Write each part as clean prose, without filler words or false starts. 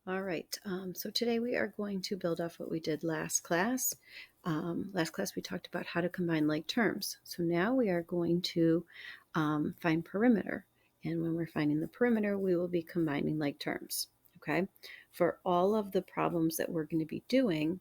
All right, so today we are going to build off what we did last class. Last class we talked about how to combine like terms. So now we are going to find perimeter. And when we're finding the perimeter, we will be combining like terms. Okay, for all of the problems that we're going to be doing,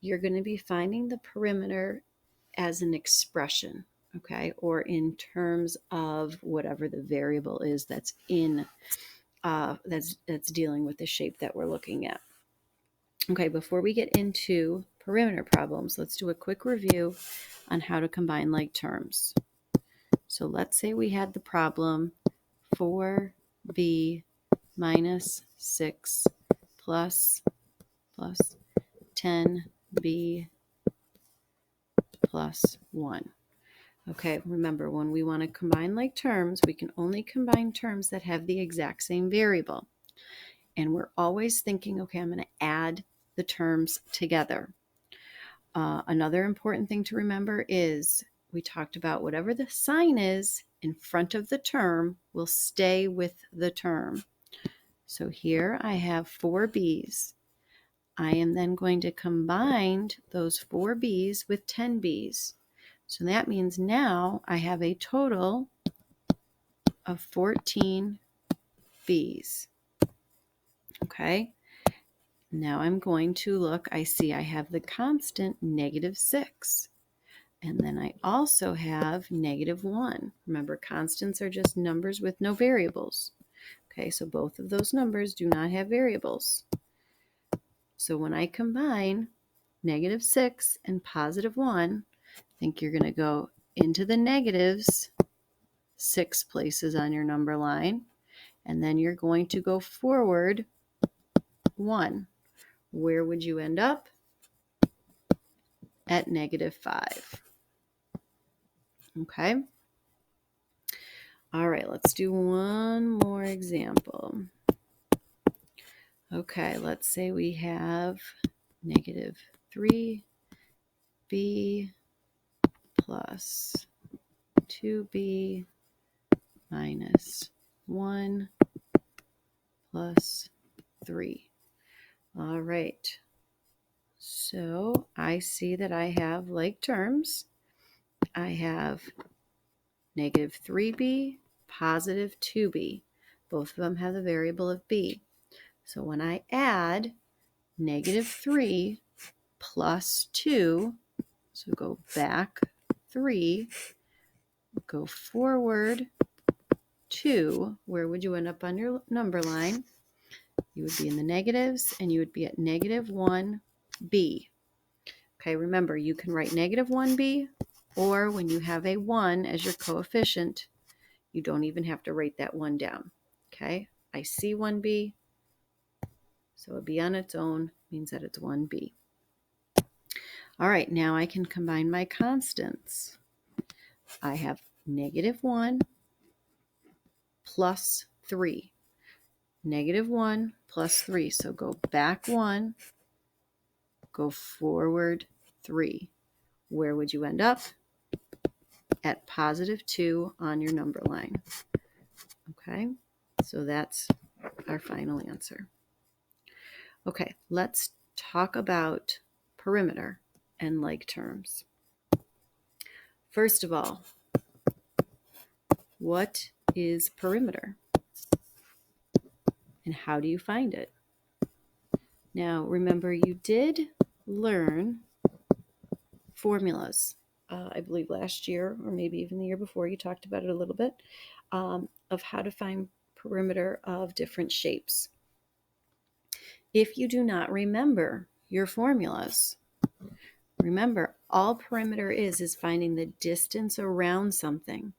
you're going to be finding the perimeter as an expression, okay, or in terms of whatever the variable is that's in that's dealing with the shape that we're looking at. Okay, before we get into perimeter problems, let's do a quick review on how to combine like terms. So let's say we had the problem 4b minus 6 plus 10b plus 1. Okay, remember when we want to combine like terms, we can only combine terms that have the exact same variable. And we're always thinking, okay, I'm going to add the terms together. Another important thing to remember is we talked about whatever the sign is in front of the term will stay with the term. So here I have 4 B's. I am then going to combine those 4 B's with 10 B's. So that means now I have a total of 14 B's. Okay, now I'm going to look, I see I have the constant -6. And then I also have -1. Remember, constants are just numbers with no variables. Okay, so both of those numbers do not have variables. So when I combine -6 and +1, I think you're going to go into the negatives 6 places on your number line, and then you're going to go forward 1. Where would you end up? At -5. Okay. All right, let's do one more example. Okay, let's say we have -3b plus 2b minus 1 plus 3. All right, so I see that I have like terms. I have -3b, positive 2b. Both of them have the variable of b. So when I add -3 plus 2, so go back 3, go forward 2, where would you end up on your number line? You would be in the negatives, and you would be at -1b. Okay, remember, you can write -1b, or when you have a 1 as your coefficient, you don't even have to write that 1 down. Okay, I see 1b, so a b on its own means that it's 1b. All right, now I can combine my constants. I have -1 plus 3. -1 plus 3. So go back 1, go forward 3. Where would you end up? At +2 on your number line. Okay, so that's our final answer. Okay, let's talk about perimeter and like terms. First of all, what is perimeter? And how do you find it? Now, remember, you did learn formulas. I believe last year, or maybe even the year before, you talked about it a little bit, of how to find perimeter of different shapes. If you do not remember your formulas, remember, all perimeter is finding the distance around something.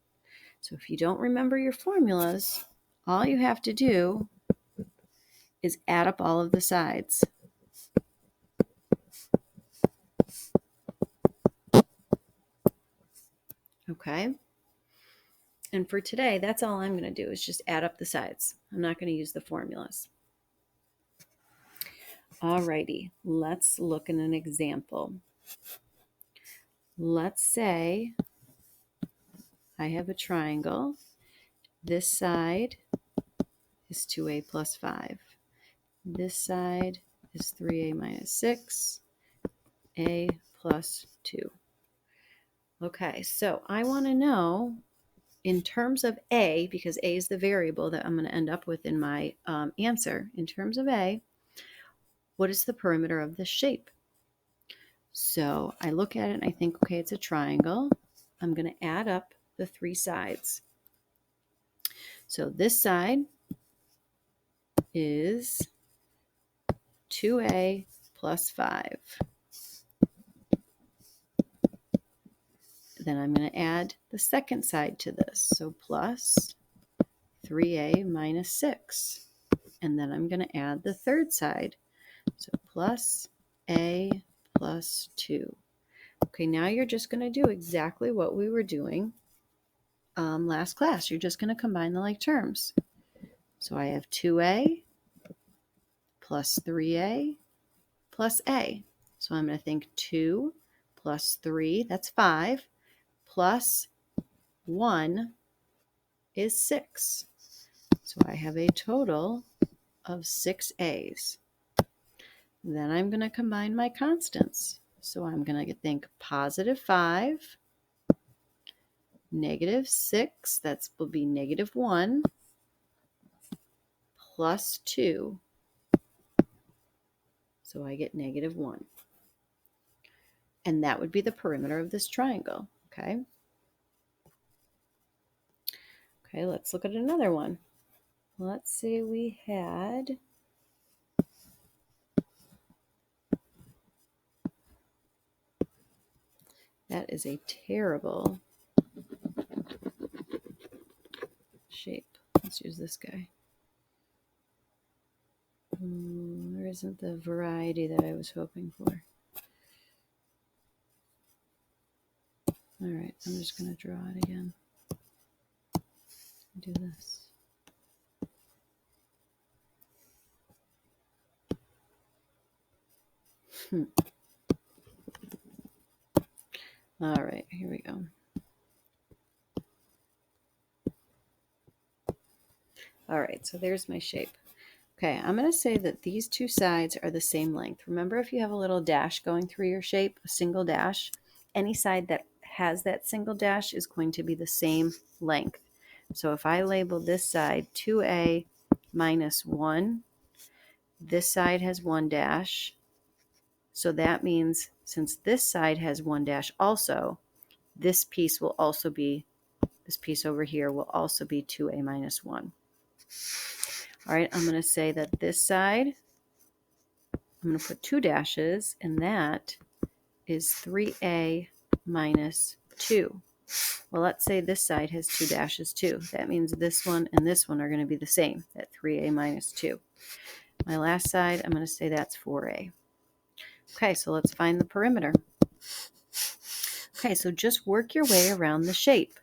So if you don't remember your formulas, all you have to do is add up all of the sides. Okay? And for today, that's all I'm going to do is just add up the sides. I'm not going to use the formulas. Alrighty, let's look at an example. Let's say I have a triangle. This side is 2a plus 5. This side is 3a minus 6, a plus 2. Okay, so I want to know in terms of a, because a is the variable that I'm going to end up with in my answer, in terms of a, what is the perimeter of this shape? So I look at it and I think, okay, it's a triangle. I'm going to add up the three sides. So this side is 2a plus 5. Then I'm going to add the second side to this. So plus 3a minus 6. And then I'm going to add the third side. So plus a plus 2. Okay, now you're just going to do exactly what we were doing last class. You're just going to combine the like terms. So I have 2a plus 3a plus a. So I'm going to think 2 plus 3, that's 5, plus 1 is 6. So I have a total of 6 a's. Then I'm going to combine my constants. So I'm going to think positive 5, negative 6, that will be negative 1, plus 2. So I get negative 1. And that would be the perimeter of this triangle. Okay. Okay, let's look at another one. Let's say we had that is a terrible shape. Let's use this guy. There isn't the variety that I was hoping for. All right, I'm just going to draw it again. Do this. All right, here we go. All right, so there's my shape. Okay, I'm going to say that these two sides are the same length. Remember, if you have a little dash going through your shape, a single dash, any side that has that single dash is going to be the same length. So if I label this side 2a minus 1, this side has 1 dash. So that means since this side has 1 dash also, this piece will also be, this piece over here will also be 2a minus 1. All right, I'm going to say that this side, I'm going to put 2 dashes, and that is 3a minus 2. Well, let's say this side has 2 dashes too. That means this one and this one are going to be the same, at 3a minus 2. My last side, I'm going to say that's 4a. Okay, so let's find the perimeter. Okay, so just work your way around the shape.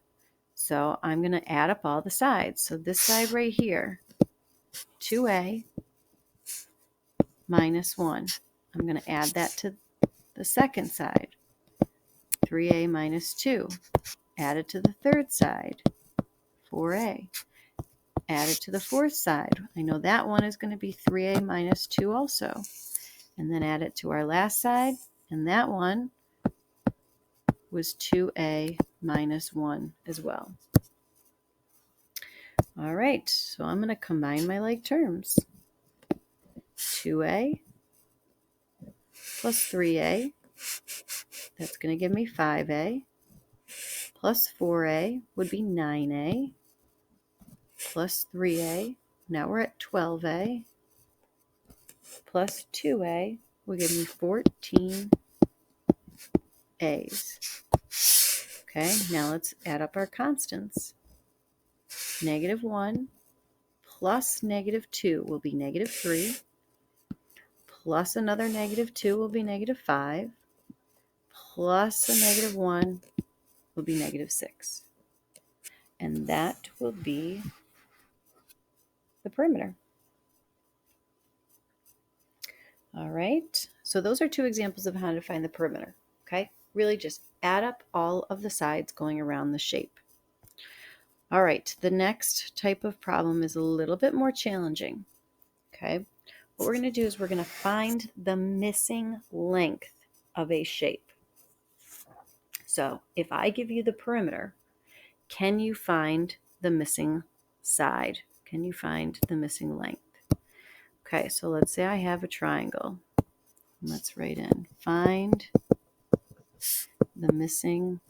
So I'm going to add up all the sides. So this side right here, 2a minus 1. I'm going to add that to the second side, 3a minus 2. Add it to the third side, 4a. Add it to the fourth side. I know that one is going to be 3a minus 2 also. And then add it to our last side, and that one was 2a minus 1 as well. All right, so I'm going to combine my like terms. 2a plus 3a, that's going to give me 5a, plus 4a would be 9a, plus 3a, now we're at 12a, plus 2a will give me 14 a's. Okay, now let's add up our constants. Negative 1 plus negative 2 will be negative 3, plus another negative 2 will be negative 5, plus a negative 1 will be negative 6. And that will be the perimeter. All right, so those are two examples of how to find the perimeter. Okay, really just add up all of the sides going around the shape. All right, the next type of problem is a little bit more challenging. Okay, what we're going to do is we're going to find the missing length of a shape. So if I give you the perimeter, can you find the missing side? Can you find the missing length? Okay, so let's say I have a triangle. Let's write in, find the missing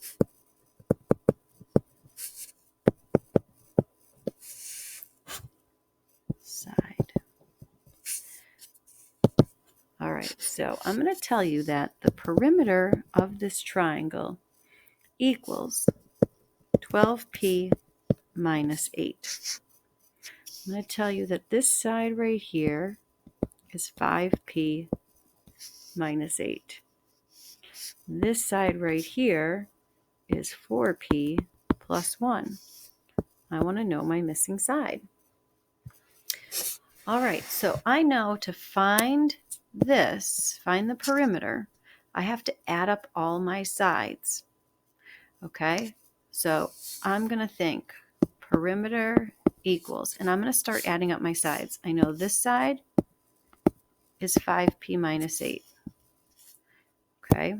side. All right, so I'm going to tell you that the perimeter of this triangle equals 12p minus 8. I'm going to tell you that this side right here is 5p minus 8. This side right here is 4p plus 1. I want to know my missing side. All right, so I know to find this, find the perimeter, I have to add up all my sides. Okay, so I'm going to think perimeter equals, and I'm going to start adding up my sides. I know this side is 5p minus 8. Okay,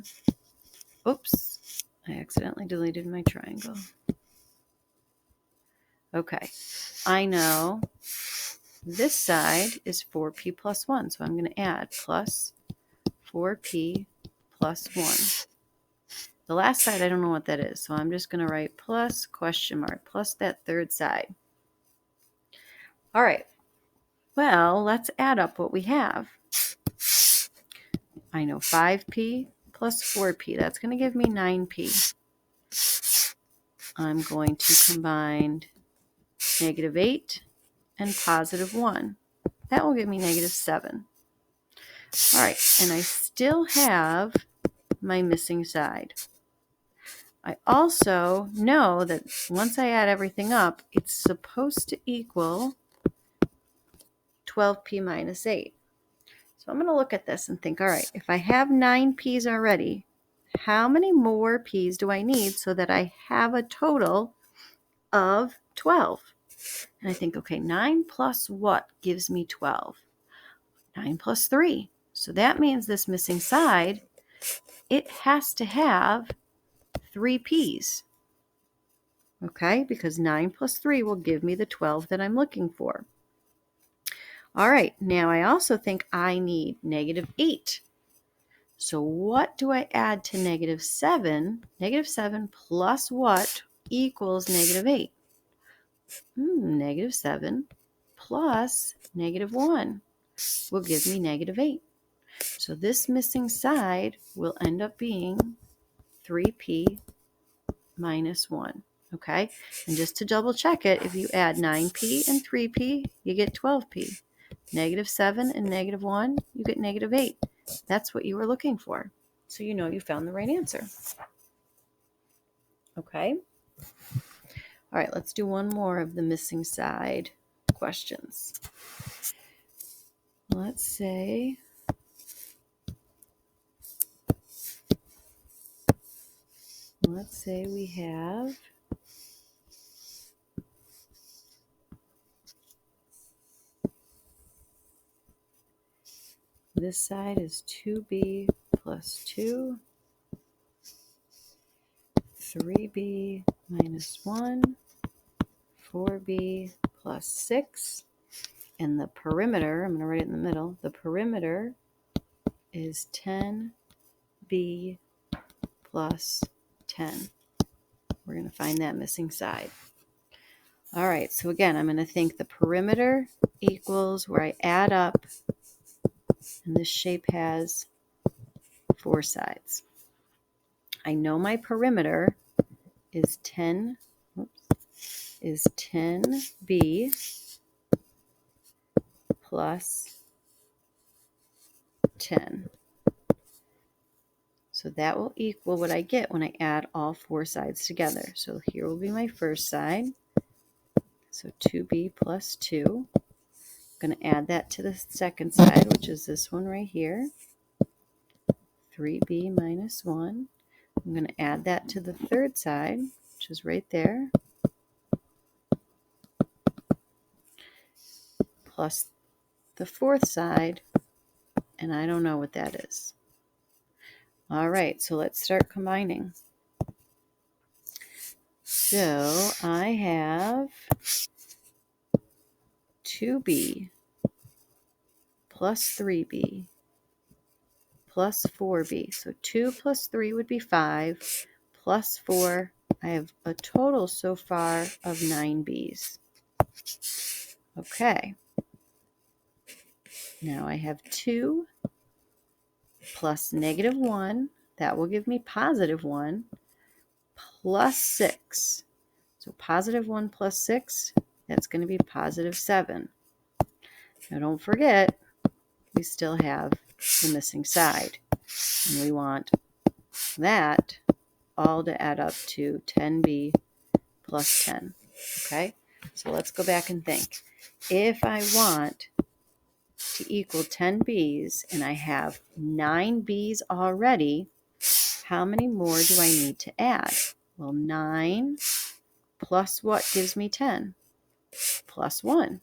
oops, I accidentally deleted my triangle. Okay, I know this side is 4p plus 1, so I'm going to add plus 4p plus 1. The last side, I don't know what that is, so I'm just going to write plus question mark, plus that third side. All right, well, let's add up what we have. I know 5p plus 4p. That's going to give me 9p. I'm going to combine negative 8 and positive 1. That will give me negative 7. All right, and I still have my missing side. I also know that once I add everything up, it's supposed to equal 12p minus 8. So I'm going to look at this and think, all right, if I have 9 p's already, how many more p's do I need so that I have a total of 12? And I think, okay, 9 plus what gives me 12? 9 plus 3. So that means this missing side, it has to have 3 p's. Okay, because 9 plus 3 will give me the 12 that I'm looking for. All right, now I also think I need negative 8. So what do I add to negative 7? Negative 7 plus what equals negative 8? Negative 7 plus negative 1 will give me negative 8. So this missing side will end up being 3p minus 1. Okay, and just to double check it, if you add 9p and 3p, you get 12p. Negative 7 and negative 1, you get negative 8. That's what you were looking for. So you know you found the right answer. Okay. All right, let's do one more of the missing side questions. Let's say we have this side is 2b plus 2, 3b minus 1, 4b plus 6, and the perimeter, I'm going to write it in the middle, the perimeter is 10b plus 10. We're going to find that missing side. All right, so again, I'm going to think the perimeter equals where I add up, and this shape has 4 sides. I know my perimeter is 10b plus 10. So that will equal what I get when I add all 4 sides together. So here will be my first side. So 2b plus 2. I'm going to add that to the second side, which is this one right here. 3b minus 1. I'm going to add that to the third side, which is right there, plus the fourth side, and I don't know what that is. All right, so let's start combining. So I have 2b plus 3b plus 4b. So 2 plus 3 would be 5, plus 4. I have a total so far of 9 b's. Okay. Now I have 2 plus negative 1. That will give me positive 1 plus 6. So positive 1 plus 6, that's going to be positive 7. Now don't forget, we still have the missing side. And we want that all to add up to 10b plus 10. Okay, so let's go back and think. If I want to equal 10 b's and I have 9 b's already, how many more do I need to add? Well, 9 plus what gives me 10? Plus 1.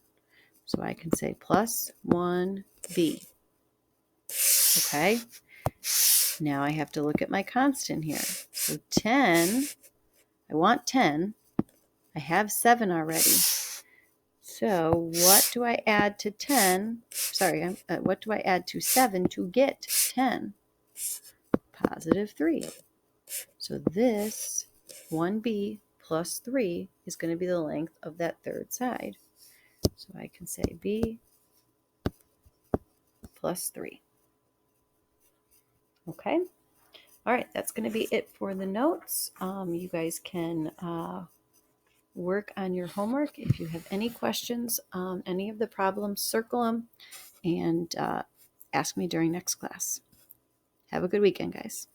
So I can say plus 1b. Okay, now I have to look at my constant here. So 10, I want 10. I have 7 already. So what do I add to 10? Sorry, what do I add to 7 to get 10? Positive 3. So this 1b plus 3 is going to be the length of that third side. So I can say b plus 3. Okay. All right, that's going to be it for the notes. You guys can work on your homework. If you have any questions on any of the problems, circle them and ask me during next class. Have a good weekend, guys.